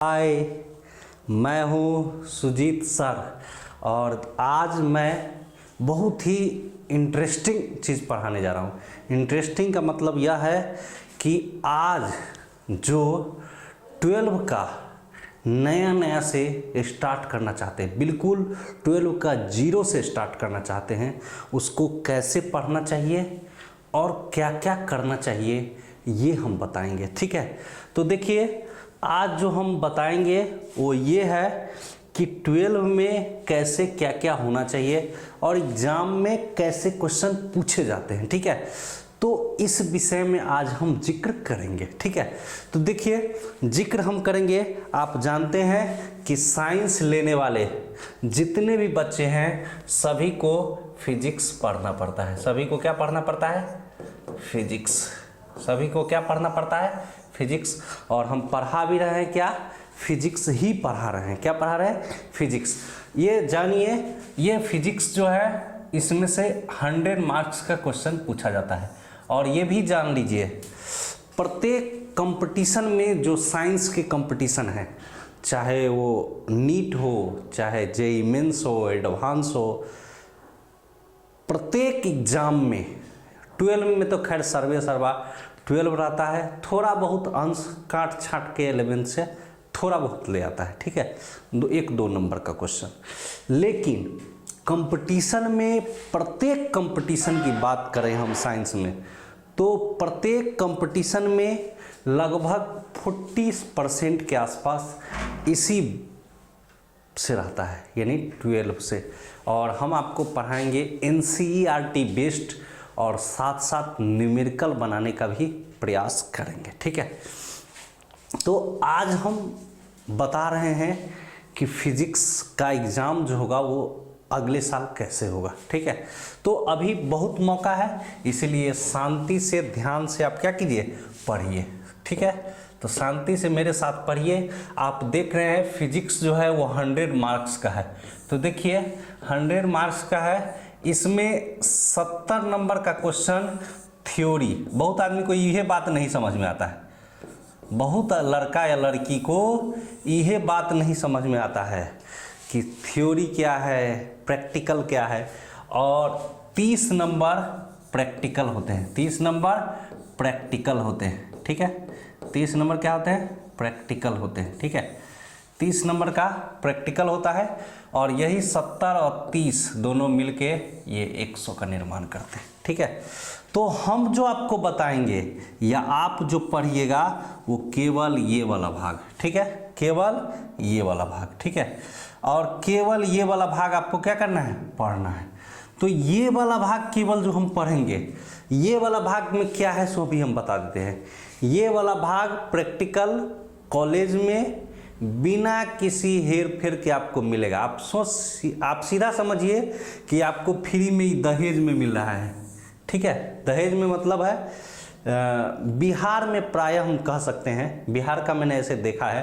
हाय, मैं हूँ सुजीत सर और आज मैं बहुत ही इंटरेस्टिंग चीज़ पढ़ाने जा रहा हूँ। इंटरेस्टिंग का मतलब यह है कि आज जो 12 का नया से स्टार्ट करना चाहते हैं, बिल्कुल 12 का जीरो से स्टार्ट करना चाहते हैं, उसको कैसे पढ़ना चाहिए और क्या क्या करना चाहिए ये हम बताएंगे। ठीक है, तो देखिए आज जो हम बताएंगे वो ये है कि 12 में कैसे क्या क्या होना चाहिए और एग्ज़ाम में कैसे क्वेश्चन पूछे जाते हैं। ठीक है, तो इस विषय में आज हम जिक्र करेंगे। ठीक है, तो देखिए जिक्र हम करेंगे। आप जानते हैं कि साइंस लेने वाले जितने भी बच्चे हैं सभी को फिजिक्स पढ़ना पड़ता है। सभी को क्या पढ़ना पड़ता है? फिजिक्स। सभी को क्या पढ़ना पड़ता है? फिजिक्स। और हम पढ़ा भी रहे हैं क्या? फिजिक्स ही पढ़ा रहे हैं। क्या पढ़ा रहे हैं? फिजिक्स। ये जानिए, ये फिजिक्स जो है इसमें से 100 मार्क्स का क्वेश्चन पूछा जाता है। और ये भी जान लीजिए, प्रत्येक कंपटीशन में जो साइंस के कंपटीशन है, चाहे वो नीट हो, चाहे जेईई मेंस हो, एडवांस हो, प्रत्येक एग्जाम में 12 में तो खैर सर्वे सर्वा 12 रहता है, थोड़ा बहुत अंश काट छाट के 11 से थोड़ा बहुत ले आता है। ठीक है, 1-2 नंबर का क्वेश्चन। लेकिन कंपटीशन में, प्रत्येक कंपटीशन की बात करें हम साइंस में, तो प्रत्येक कंपटीशन में लगभग 40% के आसपास इसी से रहता है, यानी 12 से। और हम आपको पढ़ाएंगे NCERT बेस्ड और साथ साथ न्यूमेरिकल बनाने का भी प्रयास करेंगे। ठीक है, तो आज हम बता रहे हैं कि फिजिक्स का एग्ज़ाम जो होगा वो अगले साल कैसे होगा। ठीक है, तो अभी बहुत मौका है, इसीलिए शांति से ध्यान से आप क्या कीजिए, पढ़िए। ठीक है, तो शांति से मेरे साथ पढ़िए। आप देख रहे हैं फिजिक्स जो है वो 100 मार्क्स का है। तो देखिए 100 मार्क्स का है, इसमें 70 नंबर का क्वेश्चन थ्योरी। बहुत आदमी को यह बात नहीं समझ में आता है, बहुत लड़का या लड़की को यह बात नहीं समझ में आता है कि थ्योरी क्या है, प्रैक्टिकल क्या है। और 30 नंबर प्रैक्टिकल होते हैं, 30 नंबर प्रैक्टिकल होते हैं। ठीक है, 30 नंबर क्या होते हैं? प्रैक्टिकल होते हैं। ठीक है, 30 नंबर का प्रैक्टिकल होता है और यही 70 और 30 दोनों मिलके ये 100 का निर्माण करते हैं। ठीक है, तो हम जो आपको बताएंगे या आप जो पढ़िएगा वो केवल ये वाला भाग। ठीक है, केवल ये वाला भाग। ठीक है, और केवल ये वाला भाग आपको क्या करना है? पढ़ना है। तो ये वाला भाग केवल जो हम पढ़ेंगे, ये वाला भाग में क्या है सो भी हम बता देते हैं। ये वाला भाग प्रैक्टिकल कॉलेज में बिना किसी हेर फेर के आपको मिलेगा। आप सीधा समझिए कि आपको फ्री में ही दहेज में मिल रहा है। ठीक है, दहेज में मतलब है बिहार में प्रायः हम कह सकते हैं, बिहार का मैंने ऐसे देखा है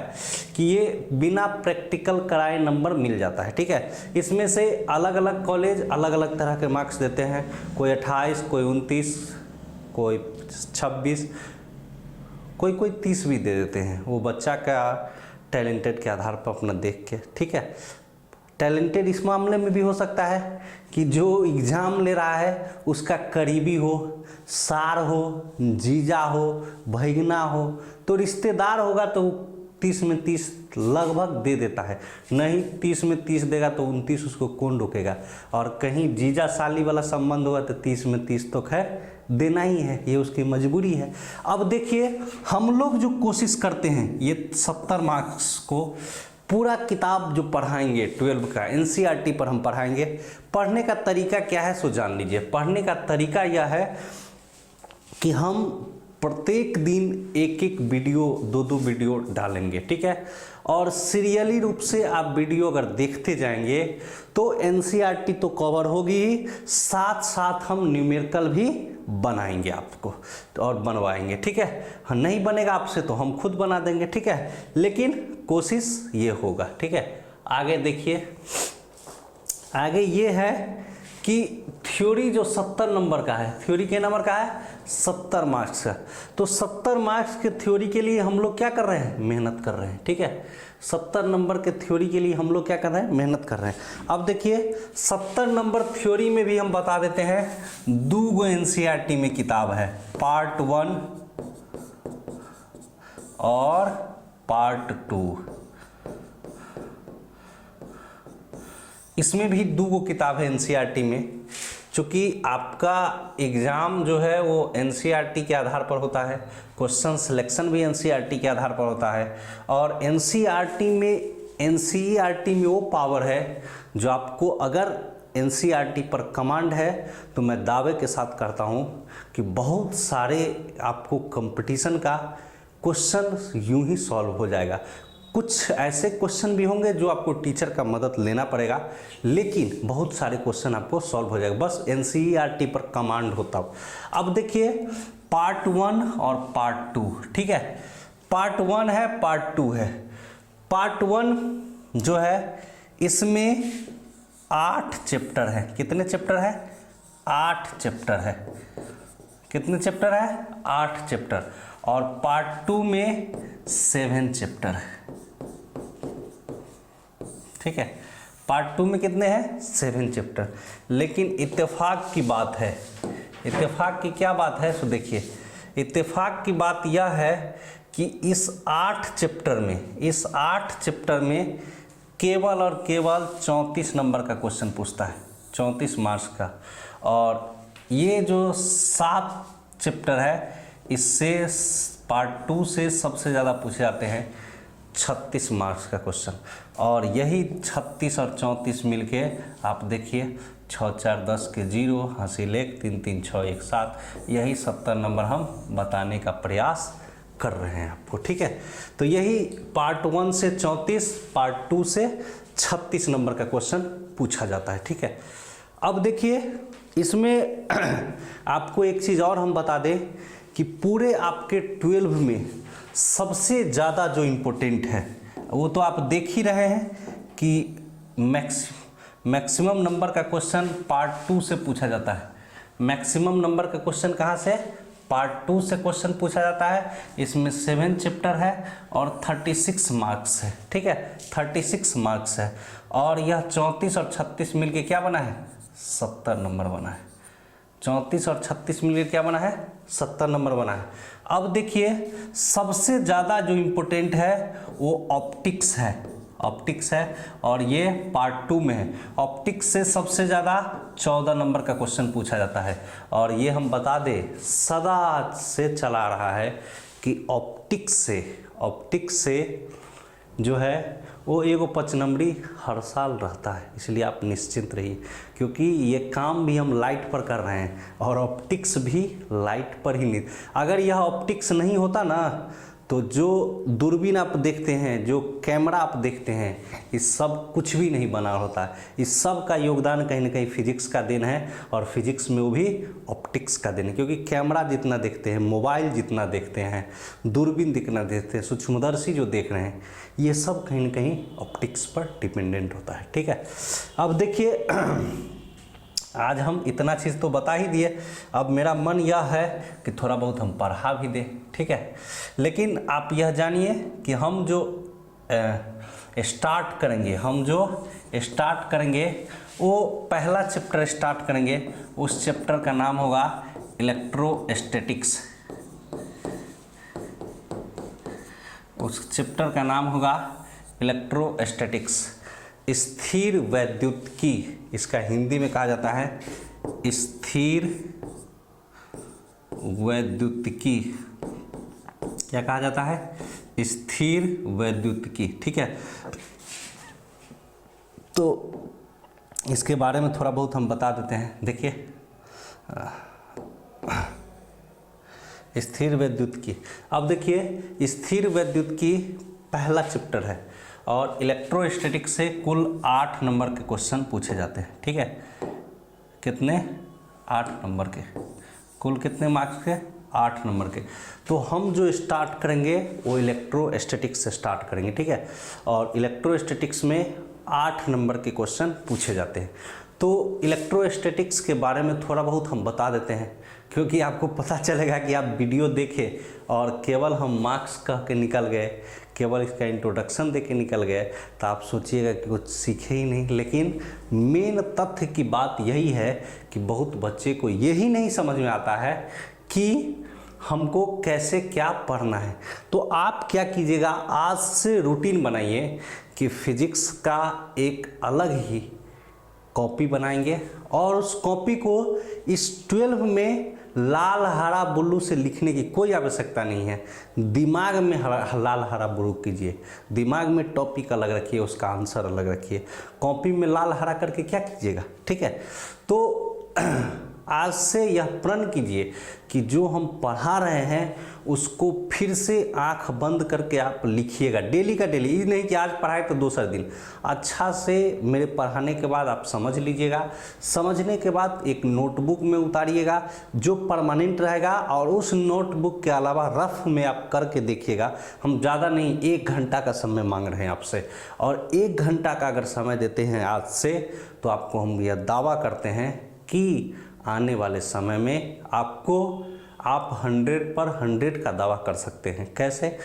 कि ये बिना प्रैक्टिकल कराए नंबर मिल जाता है। ठीक है, इसमें से अलग अलग कॉलेज अलग अलग तरह के मार्क्स देते हैं, कोई 28, कोई 29, कोई 26, कोई 30 भी दे देते हैं। वो बच्चा का टैलेंटेड के आधार पर अपना देख के। ठीक है, टैलेंटेड इस मामले में भी हो सकता है कि जो एग्ज़ाम ले रहा है उसका करीबी हो, सार हो, जीजा हो, भैगना हो, तो रिश्तेदार होगा तो 30 में 30 लगभग दे देता है। नहीं 30 में 30 देगा तो 29 उसको कौन रोकेगा। और कहीं जीजा साली वाला संबंध होगा तो 30 में 30 तो खैर देना ही है, ये उसकी मजबूरी है। अब देखिए हम लोग जो कोशिश करते हैं, ये 70 मार्क्स को पूरा किताब जो पढ़ाएंगे 12 का NCERT पर हम पढ़ाएंगे। पढ़ने का तरीका क्या है सो जान लीजिए। पढ़ने का तरीका यह है कि हम प्रत्येक दिन एक वीडियो, 2 वीडियो डालेंगे। ठीक है, और सीरियली रूप से आप वीडियो अगर देखते जाएंगे तो NCERT तो कवर होगी ही, साथ साथ हम न्यूमेरिकल भी बनाएंगे आपको और बनवाएंगे। ठीक है, नहीं बनेगा आपसे तो हम खुद बना देंगे। ठीक है, लेकिन कोशिश ये होगा। ठीक है, आगे देखिए, आगे ये है कि थ्योरी जो 70 नंबर का है, थ्योरी के नंबर का है 70 मार्क्स का, तो 70 मार्क्स के थ्योरी के लिए हम लोग क्या कर रहे हैं, मेहनत कर रहे हैं। ठीक है, 70 नंबर के थ्योरी के लिए हम लोग क्या कर रहे हैं, मेहनत कर रहे हैं। अब देखिए 70 नंबर थ्योरी में भी हम बता देते हैं 2 एनसीईआरटी में किताब है, पार्ट 1 और पार्ट 2। इसमें भी 2 किताब है एनसीईआरटी में। चूँकि आपका एग्ज़ाम जो है वो एनसीईआरटी के आधार पर होता है, क्वेश्चन सिलेक्शन भी एनसीईआरटी के आधार पर होता है, और एनसीईआरटी में वो पावर है जो आपको, अगर एनसीईआरटी पर कमांड है तो मैं दावे के साथ करता हूँ कि बहुत सारे आपको कंपटीशन का क्वेश्चन यूं ही सॉल्व हो जाएगा। कुछ ऐसे क्वेश्चन भी होंगे जो आपको टीचर का मदद लेना पड़ेगा, लेकिन बहुत सारे क्वेश्चन आपको सॉल्व हो जाएगा, बस एनसीईआरटी पर कमांड होता हो। अब देखिए पार्ट 1 और पार्ट 2, ठीक है, पार्ट 1 है, पार्ट 2 है। पार्ट 1 जो है इसमें 8 चैप्टर है। कितने चैप्टर है, 8 चैप्टर है। कितने चैप्टर है, 8 चैप्टर। और पार्ट 2 में 7 चैप्टर है। ठीक है, पार्ट 2 में कितने हैं, 7 चैप्टर। लेकिन इत्तेफाक की बात है, इत्तेफाक की क्या बात है, तो देखिए इत्तेफाक की बात यह है कि इस 8 चैप्टर में केवल और केवल 34 नंबर का क्वेश्चन पूछता है, 34 मार्क्स का। और ये जो 7 चैप्टर है इससे पार्ट 2 से सबसे ज़्यादा पूछे जाते हैं 36 मार्क्स का क्वेश्चन। और यही 36 और 34 मिलके आप देखिए 6 4 10 के 0, हासिल 1, 3 3 6 1 7, यही 70 नंबर हम बताने का प्रयास कर रहे हैं आपको। ठीक है, तो यही पार्ट 1 से 34, पार्ट 2 से 36 नंबर का क्वेश्चन पूछा जाता है। ठीक है, अब देखिए इसमें आपको एक चीज़ और हम बता दें कि पूरे आपके 12 में सबसे ज़्यादा जो इम्पोर्टेंट है वो तो आप देख ही रहे हैं कि मैक्सिमम नंबर का क्वेश्चन पार्ट 2 से पूछा जाता है। मैक्सिमम नंबर का क्वेश्चन कहाँ से, पार्ट 2 से क्वेश्चन पूछा जाता है। इसमें 7 चैप्टर है और 36 मार्क्स है। ठीक है, 36 मार्क्स है, और यह 34 और 36 मिलके क्या बना है, 70 नंबर बना है। 34 और 36 मिलकर क्या बना है, 70 नंबर बना है। अब देखिए सबसे ज़्यादा जो इम्पोर्टेंट है वो ऑप्टिक्स है, ऑप्टिक्स है, और ये पार्ट 2 में है। ऑप्टिक्स से सबसे ज़्यादा 14 नंबर का क्वेश्चन पूछा जाता है। और ये हम बता दें सदा से चला रहा है कि ऑप्टिक्स से जो है वो एगो 5 नंबरी हर साल रहता है। इसलिए आप निश्चिंत रहिए, क्योंकि ये काम भी हम लाइट पर कर रहे हैं और ऑप्टिक्स भी लाइट पर ही नहीं। अगर यह ऑप्टिक्स नहीं होता ना तो जो दूरबीन आप देखते हैं, जो कैमरा आप देखते हैं, इस सब कुछ भी नहीं बना होता है। इस सब का योगदान कहीं ना कहीं फिजिक्स का देन है, और फिजिक्स में वो भी ऑप्टिक्स का देन है। क्योंकि कैमरा जितना देखते हैं, मोबाइल जितना देखते हैं, दूरबीन जितना देखते हैं, सूक्ष्मदर्शी जो देख रहे हैं, ये सब कहीं ना कहीं ऑप्टिक्स पर डिपेंडेंट होता है। ठीक है, अब देखिए आज हम इतना चीज़ तो बता ही दिए। अब मेरा मन यह है कि थोड़ा बहुत हम पढ़ा भी दें। ठीक है, लेकिन आप यह जानिए कि हम जो स्टार्ट करेंगे वो पहला चैप्टर स्टार्ट करेंगे। उस चैप्टर का नाम होगा इलेक्ट्रोस्टैटिक्स। उस चैप्टर का नाम होगा इलेक्ट्रोस्टैटिक्स, स्थिर वैद्युतिकी। इसका हिंदी में कहा जाता है स्थिर वैद्युतिकी। क्या कहा जाता है, स्थिर वैद्युतिकी। ठीक है, तो इसके बारे में थोड़ा बहुत हम बता देते हैं। देखिए स्थिर वैद्युतिकी, अब देखिए स्थिर वैद्युतिकी पहला चैप्टर है, और इलेक्ट्रोस्टैटिक्स से कुल 8 नंबर के क्वेश्चन पूछे जाते हैं। ठीक है, कितने, 8 नंबर के, कुल कितने मार्क्स के, 8 नंबर के। तो हम जो स्टार्ट करेंगे वो इलेक्ट्रोस्टैटिक्स से स्टार्ट करेंगे। ठीक है, और इलेक्ट्रोस्टैटिक्स में 8 नंबर के क्वेश्चन पूछे जाते हैं। तो इलेक्ट्रोस्टैटिक्स के बारे में थोड़ा बहुत हम बता देते हैं, क्योंकि आपको पता चलेगा कि आप वीडियो देखें और केवल हम मार्क्स कह के निकल गए, केवल इसका इंट्रोडक्शन दे के निकल गए, तो आप सोचिएगा कि कुछ सीखे ही नहीं। लेकिन मेन तथ्य की बात यही है कि बहुत बच्चे को यही नहीं समझ में आता है कि हमको कैसे क्या पढ़ना है। तो आप क्या कीजिएगा, आज से रूटीन बनाइए कि फिजिक्स का एक अलग ही कॉपी बनाएंगे और उस कॉपी को इस 12 में लाल हरा ब्लू से लिखने की कोई आवश्यकता नहीं है। दिमाग में लाल हरा ब्लू कीजिए, दिमाग में टॉपिक अलग रखिए, उसका आंसर अलग रखिए, कॉपी में लाल हरा करके क्या कीजिएगा, ठीक है। तो आज से यह प्रण कीजिए कि जो हम पढ़ा रहे हैं उसको फिर से आंख बंद करके आप लिखिएगा, डेली का डेली। ये नहीं कि आज पढ़ाए तो दूसरा दिन, अच्छा से मेरे पढ़ाने के बाद आप समझ लीजिएगा, समझने के बाद एक नोटबुक में उतारिएगा जो परमानेंट रहेगा, और उस नोटबुक के अलावा रफ में आप करके देखिएगा। हम ज़्यादा नहीं, 1 घंटा का समय मांग रहे हैं आपसे, और 1 घंटा का अगर समय देते हैं आज से, तो आपको हम यह दावा करते हैं कि आने वाले समय में आप 100 पर 100 का दावा कर सकते हैं। कैसे?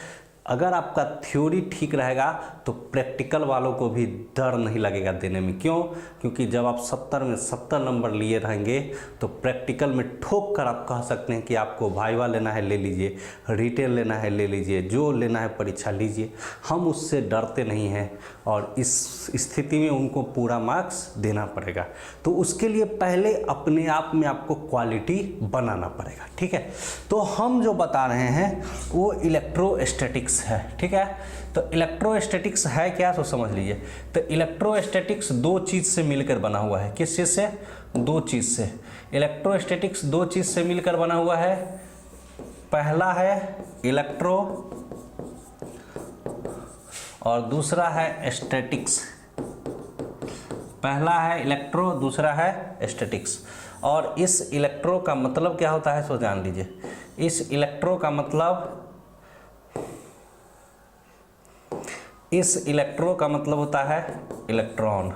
अगर आपका थ्योरी ठीक रहेगा तो प्रैक्टिकल वालों को भी डर नहीं लगेगा देने में। क्यों? क्योंकि जब आप 70 में 70 नंबर लिए रहेंगे तो प्रैक्टिकल में ठोक कर आप कह सकते हैं कि आपको वाइवा लेना है ले लीजिए, रिटेल लेना है ले लीजिए, जो लेना है परीक्षा लीजिए। हम उससे डरते नहीं हैं और इस स्थिति में उनको पूरा मार्क्स देना पड़ेगा। तो उसके लिए पहले अपने आप में आपको क्वालिटी बनाना पड़ेगा, ठीक है। तो हम जो बता रहे हैं वो इलेक्ट्रोस्टैटिक्स है, ठीक है। तो इलेक्ट्रोस्टैटिक्स है क्या, तो समझ लीजिए। तो इलेक्ट्रोस्टैटिक्स 2 चीज़ से मिलकर बना हुआ है। किस चीज़ से? 2 चीज़ से। इलेक्ट्रोस्टैटिक्स 2 चीज़ से मिलकर बना हुआ है। पहला है इलेक्ट्रो और दूसरा है स्टैटिक्स। पहला है इलेक्ट्रो, दूसरा है स्टैटिक्स। और इस इलेक्ट्रो का मतलब क्या होता है, सो जान लीजिए। इस इलेक्ट्रो का मतलब होता है इलेक्ट्रॉन,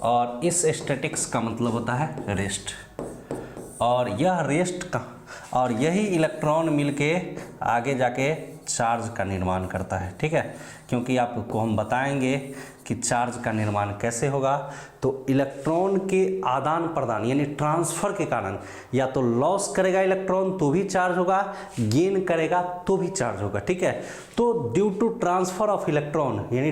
और इस स्टैटिक्स का मतलब होता है रेस्ट। और यह रेस्ट का और यही इलेक्ट्रॉन मिलके आगे जाके चार्ज का निर्माण करता है, ठीक है। क्योंकि आपको हम बताएंगे कि चार्ज का निर्माण कैसे होगा। तो इलेक्ट्रॉन के आदान प्रदान यानी ट्रांसफ़र के कारण या तो लॉस करेगा इलेक्ट्रॉन तो भी चार्ज होगा, गेन करेगा तो भी चार्ज होगा, ठीक है। तो due to transfer of electron यानी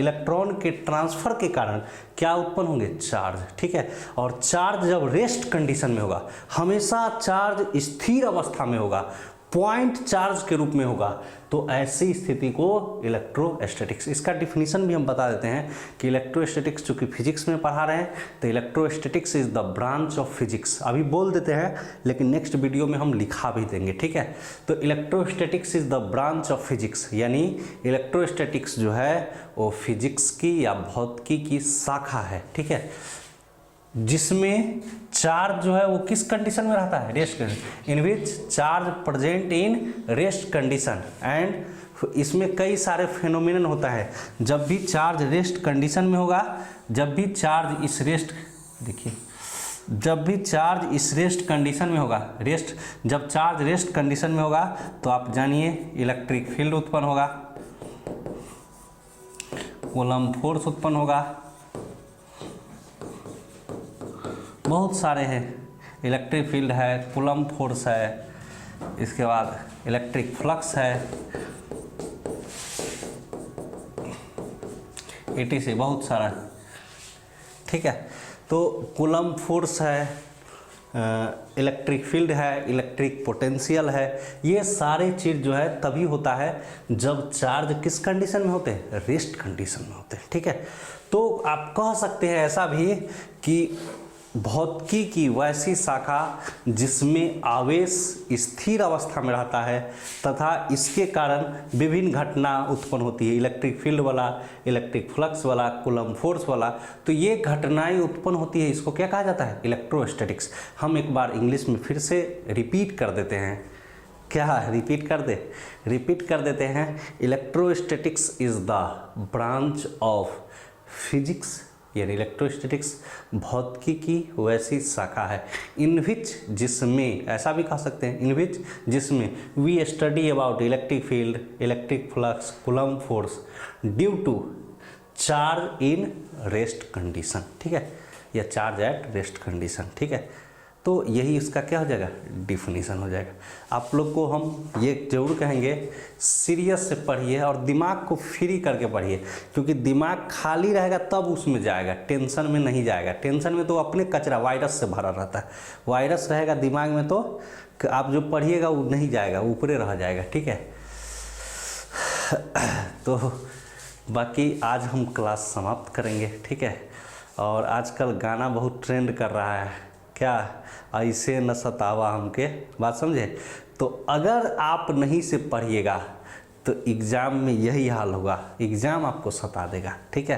इलेक्ट्रॉन के ट्रांसफ़र के कारण क्या उत्पन्न होंगे, चार्ज, ठीक है। और चार्ज जब रेस्ट कंडीशन में होगा, हमेशा चार्ज स्थिर अवस्था में होगा, पॉइंट चार्ज के रूप में होगा, तो ऐसी स्थिति को इलेक्ट्रोस्टैटिक्स। इसका डिफिनीशन भी हम बता देते हैं कि इलेक्ट्रोस्टैटिक्स चूंकि फिजिक्स में पढ़ा रहे हैं तो electrostatics is the branch of physics. अभी बोल देते हैं लेकिन नेक्स्ट वीडियो में हम लिखा भी देंगे, ठीक है। तो electrostatics is the branch of physics, यानी इलेक्ट्रोस्टैटिक्स जो है वो फिजिक्स की या भौतिकी की शाखा है, ठीक है, जिसमें चार्ज जो है वो किस कंडीशन में रहता है, rest condition, in which charge present in rest condition. And इसमें कई सारे फेनोमेनन होता है। जब भी चार्ज रेस्ट कंडीशन में होगा, जब भी चार्ज इस रेस्ट कंडीशन में होगा, जब चार्ज रेस्ट कंडीशन में होगा तो आप जानिए इलेक्ट्रिक फील्ड उत्पन्न होगा, कूलम्ब फोर्स उत्पन्न होगा, बहुत सारे हैं, इलेक्ट्रिक फील्ड है, कूलम्ब फोर्स है, इसके बाद इलेक्ट्रिक फ्लक्स है, etc बहुत सारा, ठीक है। तो कूलम्ब फोर्स है, इलेक्ट्रिक फील्ड है, इलेक्ट्रिक पोटेंशियल है, ये सारे चीज़ जो है तभी होता है जब चार्ज किस कंडीशन में होते हैं, रेस्ट कंडीशन में होते हैं, ठीक है। तो आप कह सकते हैं ऐसा भी कि भौतिकी की वैसी शाखा जिसमें आवेश स्थिर अवस्था में रहता है तथा इसके कारण विभिन्न घटना उत्पन्न होती है, इलेक्ट्रिक फील्ड वाला, इलेक्ट्रिक फ्लक्स वाला, कूलम्ब फोर्स वाला, तो ये घटनाएं उत्पन्न होती है, इसको क्या कहा जाता है, इलेक्ट्रोस्टैटिक्स। हम एक बार इंग्लिश में फिर से रिपीट कर देते हैं, क्या रिपीट कर देते हैं। Electrostatics is the branch of physics यानी इलेक्ट्रोस्टैटिक्स भौतिकी की वैसी शाखा है इन विच, जिसमें, ऐसा भी कह सकते हैं, इन विच जिसमें we study about electric field, electric flux, Coulomb force due to charge in rest condition, ठीक है, या चार्ज एट रेस्ट कंडीशन, ठीक है। तो यही इसका क्या हो जाएगा, डिफिनीशन हो जाएगा। आप लोग को हम ये जरूर कहेंगे सीरियस से पढ़िए और दिमाग को फ्री करके पढ़िए, क्योंकि दिमाग खाली रहेगा तब उसमें जाएगा, टेंशन में नहीं जाएगा। टेंशन में तो अपने कचरा वायरस से भरा रहता है, वायरस रहेगा दिमाग में तो आप जो पढ़िएगा वो नहीं जाएगा, ऊपरे रह जाएगा, ठीक है। तो बाकी आज हम क्लास समाप्त करेंगे, ठीक है। और आजकल गाना बहुत ट्रेंड कर रहा है, क्या, ऐसे न सतावा हमके, बात समझे। तो अगर आप नहीं से पढ़िएगा तो एग्ज़ाम में यही हाल होगा, एग्ज़ाम आपको सता देगा, ठीक है।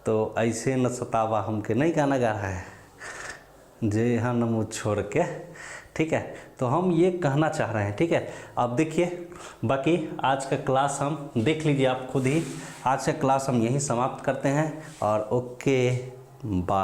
तो ऐसे न सतावा हमके नहीं गाना गा रहा है, जे हाँ न मुझ छोड़ के, ठीक है। तो हम ये कहना चाह रहे हैं, ठीक है। अब देखिए बाकी आज का क्लास हम देख लीजिए आप खुद ही, आज का क्लास हम यहीं समाप्त करते हैं और ओके बाय।